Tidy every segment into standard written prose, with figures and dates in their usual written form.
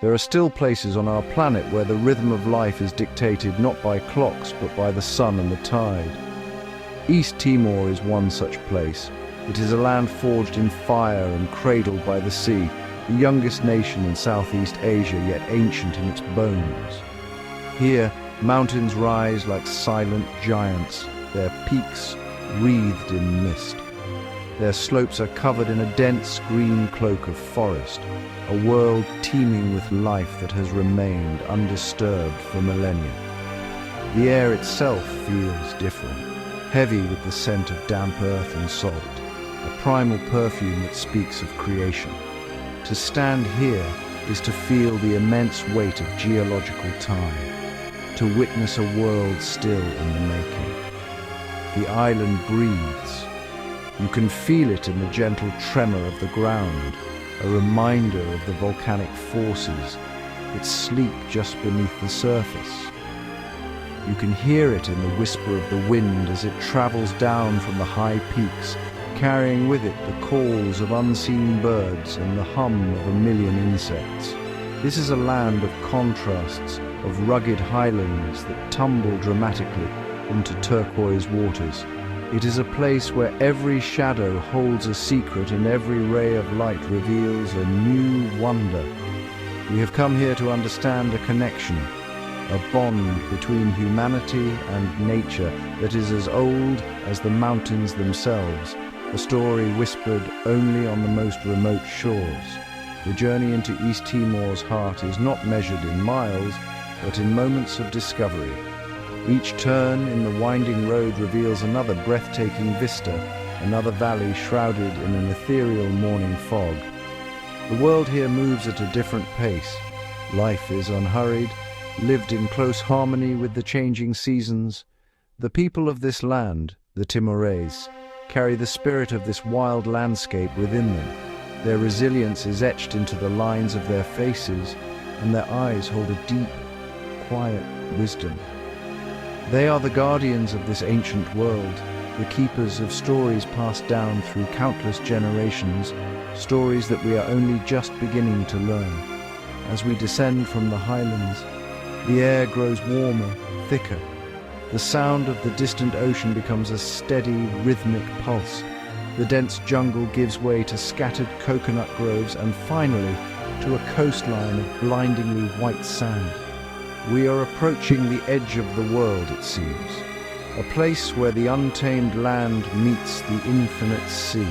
There are still places on our planet where the rhythm of life is dictated not by clocks but by the sun and the tide. East Timor is one such place. It is a land forged in fire and cradled by the sea, the youngest nation in Southeast Asia, yet ancient in its bones. Here, mountains rise like silent giants, their peaks wreathed in mist. Their slopes are covered in a dense green cloak of forest, a world teeming with life that has remained undisturbed for millennia. The air itself feels different, heavy with the scent of damp earth and salt, a primal perfume that speaks of creation. To stand here is to feel the immense weight of geological time, to witness a world still in the making. The island breathes. You can feel it in the gentle tremor of the ground, a reminder of the volcanic forces that sleep just beneath the surface. You can hear it in the whisper of the wind as it travels down from the high peaks, carrying with it the calls of unseen birds and the hum of a million insects. This is a land of contrasts, of rugged highlands that tumble dramatically into turquoise waters. It is a place where every shadow holds a secret and every ray of light reveals a new wonder. We have come here to understand a connection, a bond between humanity and nature that is as old as the mountains themselves, a story whispered only on the most remote shores. The journey into East Timor's heart is not measured in miles, but in moments of discovery. Each turn in the winding road reveals another breathtaking vista, another valley shrouded in an ethereal morning fog. The world here moves at a different pace. Life is unhurried, lived in close harmony with the changing seasons. The people of this land, the Timorese, carry the spirit of this wild landscape within them. Their resilience is etched into the lines of their faces, and their eyes hold a deep, quiet wisdom. They are the guardians of this ancient world, the keepers of stories passed down through countless generations, stories that we are only just beginning to learn. As we descend from the highlands, the air grows warmer, thicker. The sound of the distant ocean becomes a steady, rhythmic pulse. The dense jungle gives way to scattered coconut groves and finally to a coastline of blindingly white sand. We are approaching the edge of the world, it seems, a place where the untamed land meets the infinite sea.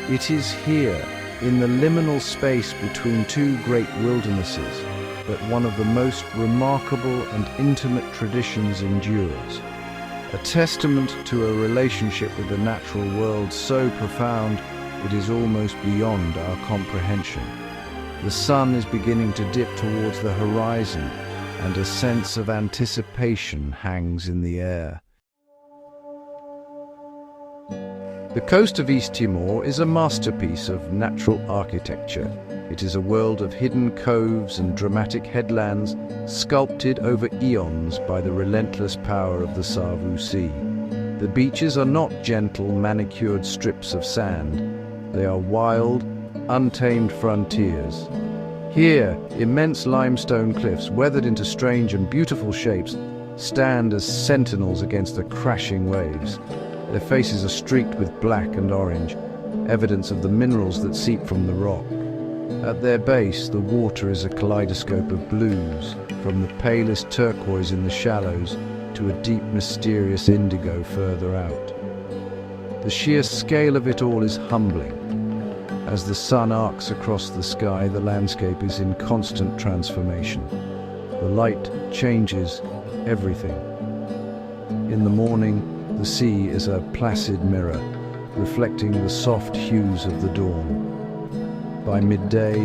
It is here, in the liminal space between two great wildernesses, that one of the most remarkable and intimate traditions endures. A testament to a relationship with the natural world so profound it is almost beyond our comprehension. The sun is beginning to dip towards the horizon, and a sense of anticipation hangs in the air. The coast of East Timor is a masterpiece of natural architecture. It is a world of hidden coves and dramatic headlands sculpted over eons by the relentless power of the Savu Sea. The beaches are not gentle, manicured strips of sand. They are wild, untamed frontiers. Here, immense limestone cliffs, weathered into strange and beautiful shapes, stand as sentinels against the crashing waves. Their faces are streaked with black and orange, evidence of the minerals that seep from the rock. At their base, the water is a kaleidoscope of blues, from the palest turquoise in the shallows to a deep, mysterious indigo further out. The sheer scale of it all is humbling. As the sun arcs across the sky, the landscape is in constant transformation. The light changes everything. In the morning, the sea is a placid mirror, reflecting the soft hues of the dawn. By midday,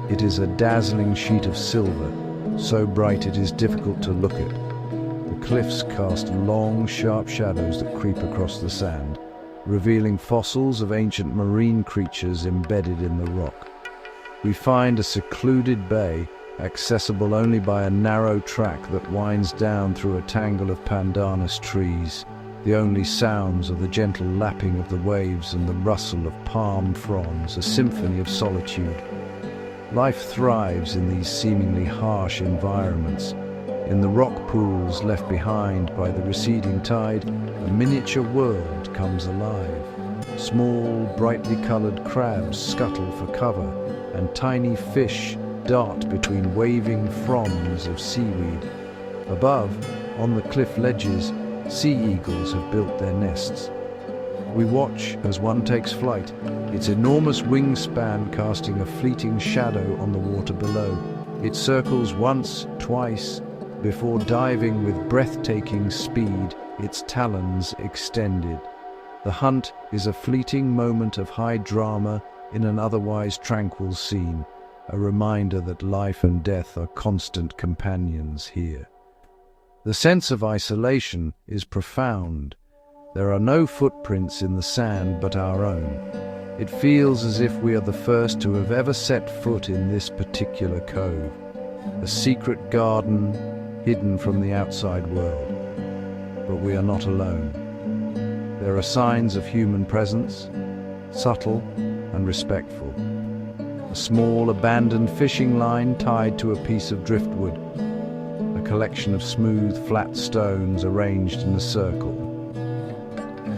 it is a dazzling sheet of silver, so bright it is difficult to look at. The cliffs cast long, sharp shadows that creep across the sand, revealing fossils of ancient marine creatures embedded in the rock. We find a secluded bay, accessible only by a narrow track that winds down through a tangle of pandanus trees. The only sounds are the gentle lapping of the waves and the rustle of palm fronds, a symphony of solitude. Life thrives in these seemingly harsh environments. In the rock pools left behind by the receding tide, a miniature world comes alive. Small, brightly colored crabs scuttle for cover, and tiny fish dart between waving fronds of seaweed. Above, on the cliff ledges, sea eagles have built their nests. We watch as one takes flight, its enormous wingspan casting a fleeting shadow on the water below. It circles once, twice, before diving with breathtaking speed, its talons extended. The hunt is a fleeting moment of high drama in an otherwise tranquil scene, a reminder that life and death are constant companions here. The sense of isolation is profound. There are no footprints in the sand but our own. It feels as if we are the first to have ever set foot in this particular cove, a secret garden hidden from the outside world. But we are not alone. There are signs of human presence, subtle and respectful. A small abandoned fishing line tied to a piece of driftwood, a collection of smooth, flat stones arranged in a circle.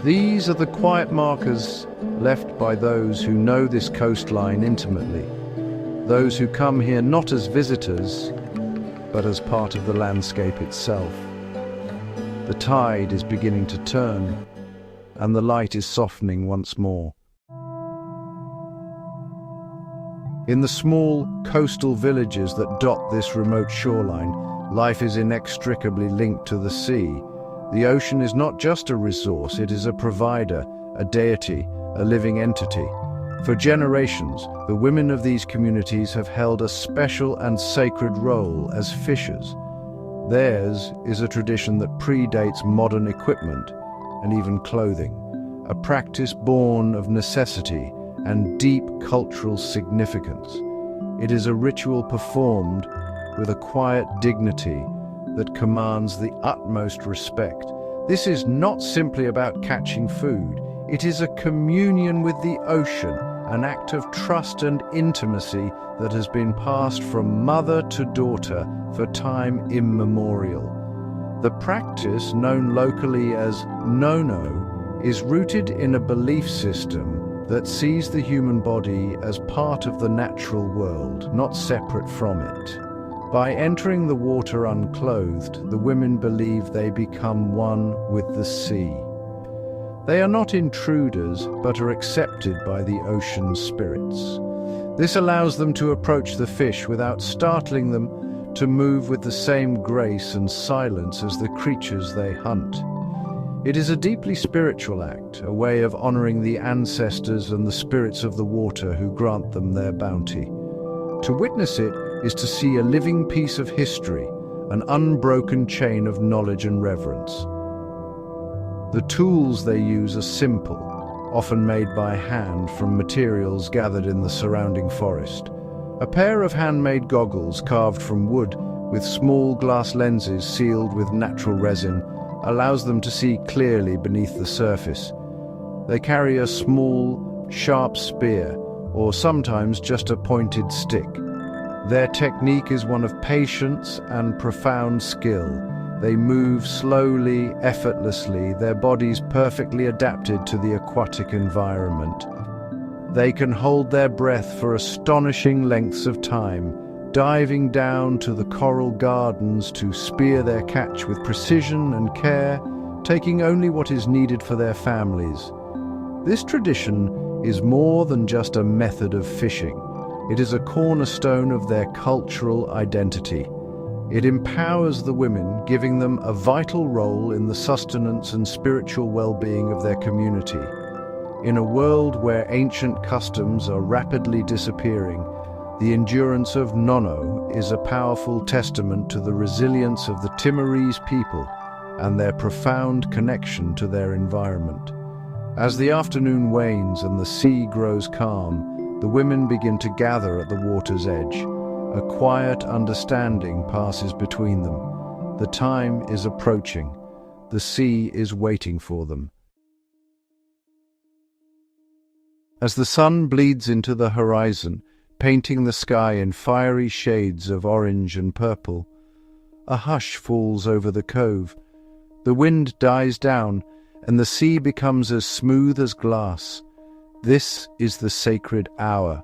These are the quiet markers left by those who know this coastline intimately, those who come here not as visitors, but as part of the landscape itself. The tide is beginning to turn, and the light is softening once more. In the small coastal villages that dot this remote shoreline, life is inextricably linked to the sea. The ocean is not just a resource, it is a provider, a deity, a living entity. For generations, the women of these communities have held a special and sacred role as fishers. Theirs is a tradition that predates modern equipment and even clothing, a practice born of necessity and deep cultural significance. It is a ritual performed with a quiet dignity that commands the utmost respect. This is not simply about catching food. It is a communion with the ocean, an act of trust and intimacy that has been passed from mother to daughter for time immemorial. The practice, known locally as no-no, is rooted in a belief system that sees the human body as part of the natural world, not separate from it. By entering the water unclothed, the women believe they become one with the sea. They are not intruders, but are accepted by the ocean spirits. This allows them to approach the fish without startling them, to move with the same grace and silence as the creatures they hunt. It is a deeply spiritual act, a way of honoring the ancestors and the spirits of the water who grant them their bounty. To witness it is to see a living piece of history, an unbroken chain of knowledge and reverence. The tools they use are simple, often made by hand from materials gathered in the surrounding forest. A pair of handmade goggles carved from wood with small glass lenses sealed with natural resin allows them to see clearly beneath the surface. They carry a small, sharp spear, or sometimes just a pointed stick. Their technique is one of patience and profound skill. They move slowly, effortlessly, their bodies perfectly adapted to the aquatic environment. They can hold their breath for astonishing lengths of time, diving down to the coral gardens to spear their catch with precision and care, taking only what is needed for their families. This tradition is more than just a method of fishing. It is a cornerstone of their cultural identity. It empowers the women, giving them a vital role in the sustenance and spiritual well-being of their community. In a world where ancient customs are rapidly disappearing, the endurance of Nono is a powerful testament to the resilience of the Timorese people and their profound connection to their environment. As the afternoon wanes and the sea grows calm, the women begin to gather at the water's edge. A quiet understanding passes between them. The time is approaching. The sea is waiting for them. As the sun bleeds into the horizon, painting the sky in fiery shades of orange and purple. A hush falls over the cove. The wind dies down, and the sea becomes as smooth as glass. This is the sacred hour.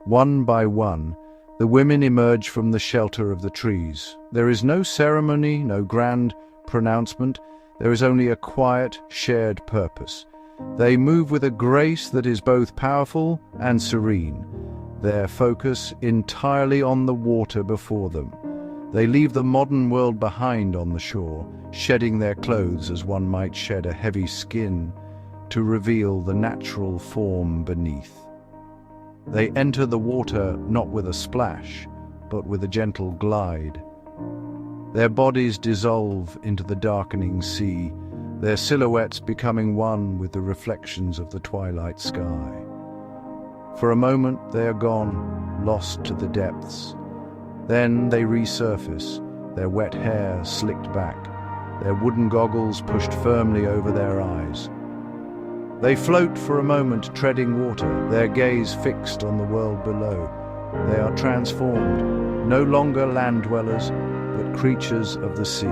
One by one, the women emerge from the shelter of the trees. There is no ceremony, no grand pronouncement. There is only a quiet, shared purpose. They move with a grace that is both powerful and serene, their focus entirely on the water before them. They leave the modern world behind on the shore, shedding their clothes as one might shed a heavy skin to reveal the natural form beneath. They enter the water not with a splash, but with a gentle glide. Their bodies dissolve into the darkening sea, their silhouettes becoming one with the reflections of the twilight sky. For a moment they are gone, lost to the depths. Then they resurface, their wet hair slicked back, their wooden goggles pushed firmly over their eyes. They float for a moment, treading water, their gaze fixed on the world below. They are transformed, no longer land dwellers, but creatures of the sea.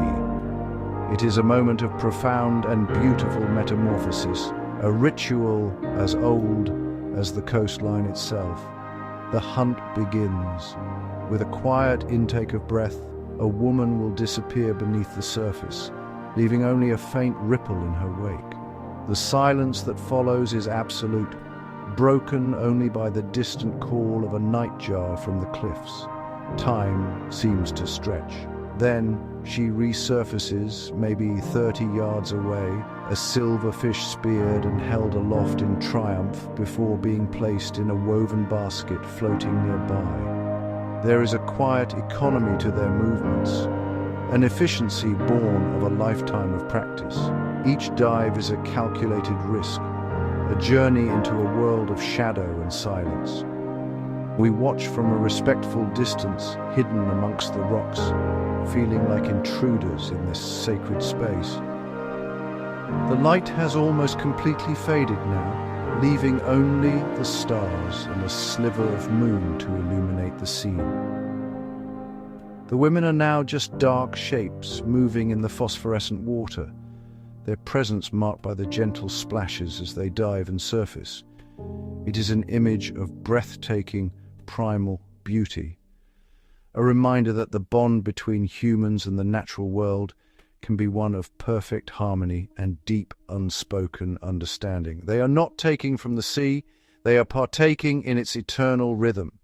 It is a moment of profound and beautiful metamorphosis, a ritual as old as the coastline itself. The hunt begins. With a quiet intake of breath, a woman will disappear beneath the surface, leaving only a faint ripple in her wake. The silence that follows is absolute, broken only by the distant call of a nightjar from the cliffs. Time seems to stretch. Then she resurfaces, maybe 30 yards away, a silverfish speared and held aloft in triumph before being placed in a woven basket floating nearby. There is a quiet economy to their movements, an efficiency born of a lifetime of practice. Each dive is a calculated risk, a journey into a world of shadow and silence. We watch from a respectful distance, hidden amongst the rocks, feeling like intruders in this sacred space. The light has almost completely faded now, leaving only the stars and a sliver of moon to illuminate the scene. The women are now just dark shapes moving in the phosphorescent water, their presence marked by the gentle splashes as they dive and surface. It is an image of breathtaking, primal beauty, a reminder that the bond between humans and the natural world can be one of perfect harmony and deep unspoken understanding. They are not taking from the sea, they are partaking in its eternal rhythm.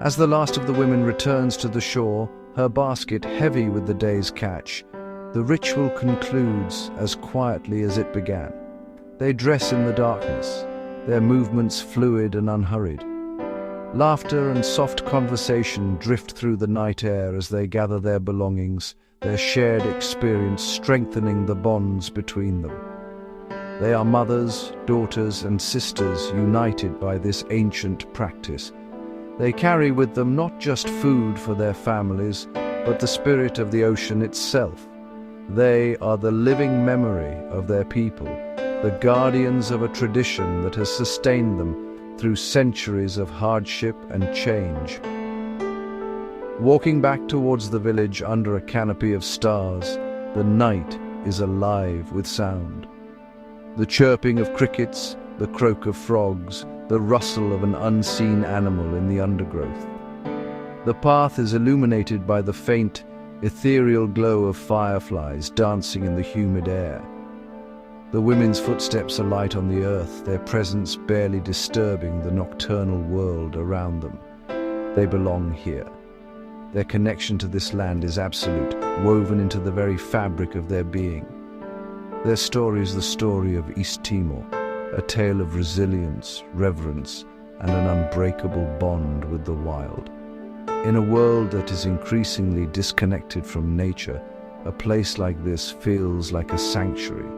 As the last of the women returns to the shore, her basket heavy with the day's catch, the ritual concludes as quietly as it began. They dress in the darkness, their movements fluid and unhurried. Laughter and soft conversation drift through the night air as they gather their belongings, their shared experience strengthening the bonds between them. They are mothers, daughters, and sisters united by this ancient practice. They carry with them not just food for their families, but the spirit of the ocean itself. They are the living memory of their people, the guardians of a tradition that has sustained them through centuries of hardship and change. Walking back towards the village under a canopy of stars, the night is alive with sound. The chirping of crickets, the croak of frogs, the rustle of an unseen animal in the undergrowth. The path is illuminated by the faint, ethereal glow of fireflies dancing in the humid air. The women's footsteps alight on the earth, their presence barely disturbing the nocturnal world around them. They belong here. Their connection to this land is absolute, woven into the very fabric of their being. Their story is the story of East Timor, a tale of resilience, reverence, and an unbreakable bond with the wild. In a world that is increasingly disconnected from nature, a place like this feels like a sanctuary.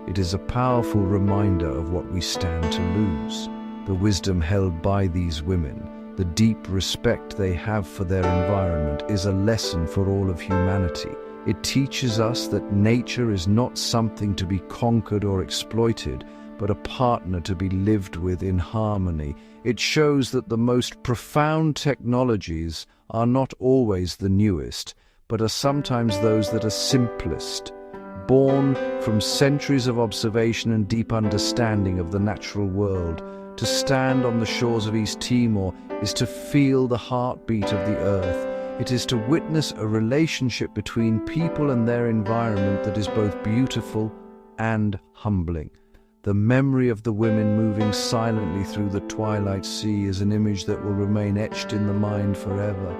It is a powerful reminder of what we stand to lose, the wisdom held by these women, the deep respect they have for their environment is a lesson for all of humanity. It teaches us that nature is not something to be conquered or exploited, but a partner to be lived with in harmony. It shows that the most profound technologies are not always the newest, but are sometimes those that are simplest, born from centuries of observation and deep understanding of the natural world. To stand on the shores of East Timor is to feel the heartbeat of the earth. It is to witness a relationship between people and their environment that is both beautiful and humbling. The memory of the women moving silently through the twilight sea is an image that will remain etched in the mind forever.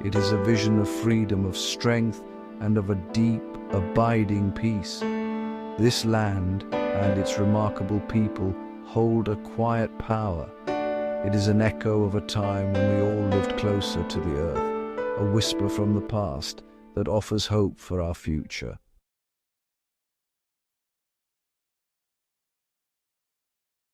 It is a vision of freedom, of strength, and of a deep, abiding peace. This land and its remarkable people hold a quiet power. It is an echo of a time when we all lived closer to the earth, a whisper from the past that offers hope for our future.